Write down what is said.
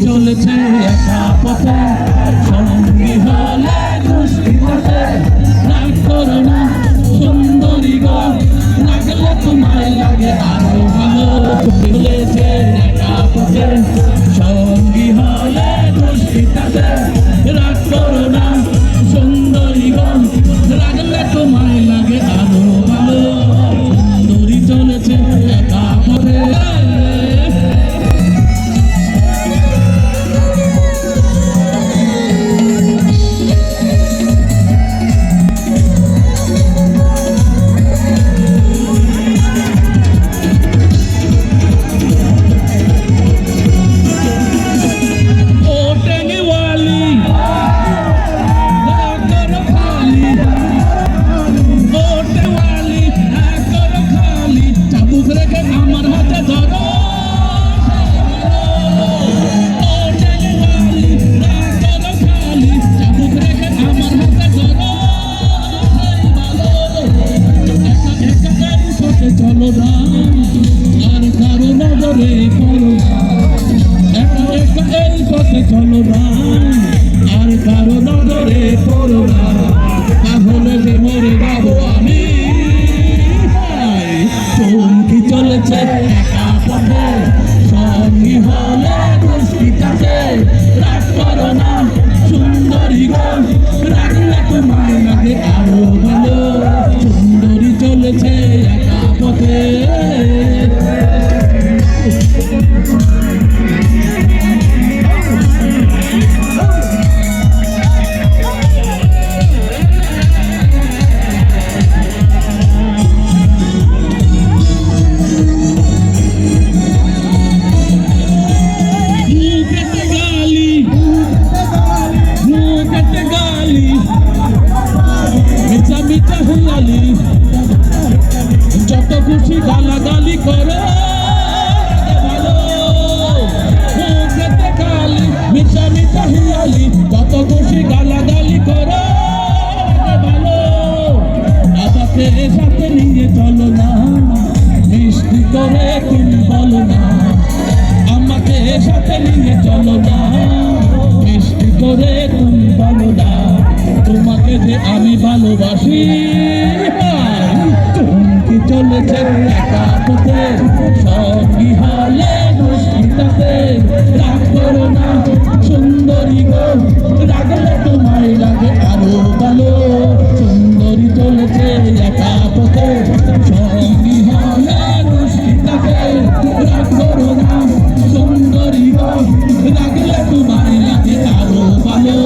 চলেছে একা পথে, সঙ্গী হলে দুষ্কৃতাতে। রাগ করো না সুন্দরী গো, লাগলে তোমায় লাগে আরো ভালো। চলেছে একা পথে, সঙ্গী হলে দুষ্কৃতাতে। রাগ করো না সুন্দরী গো, লাগলে তোমায় লাগে আরো ভালো। সুন্দরী চলেছে একা পথে। চলো না আর কারো নজরে পড়ো না, একা একা এই পথে চলো না আর কারো নজরে পড়ো না, তাহলে যে মরে যাবো আমি। চমকি চলেছে একা পথে, সঙ্গী হলে দুষ্কৃতাতে। রাগ করো না সুন্দরী গো, রাগলে তোমায় লাগে আরো ভালো। সুন্দরী চলেছে একা পথে। যত খুশি গালাগালি করো ভালো, মুখেতে গালি মিঠা মিঠা হিয়ালি। যত খুশি গালাগালি করো ভালো, আমাকে সাথে নিয়ে চলো না, মিষ্টি করে তুমি বলো না। আমাকে সাথে নিয়ে চলো না, মিষ্টি করে তুমি বলো না। তোমাকে যে আমি ভালোবাসি। চমকি চলেছে একা পথে, সঙ্গী হলে দুষ্কৃতাতে। রাগ করো না সুন্দরী গো, রাগলে তোমায় লাগে আরো ভালো। সুন্দরী চলেছে একা পথে, সঙ্গী হলে দুষ্কৃতাতে। রাগ করো না সুন্দরী গো, রাগলে তোমায় লাগে আরো ভালো।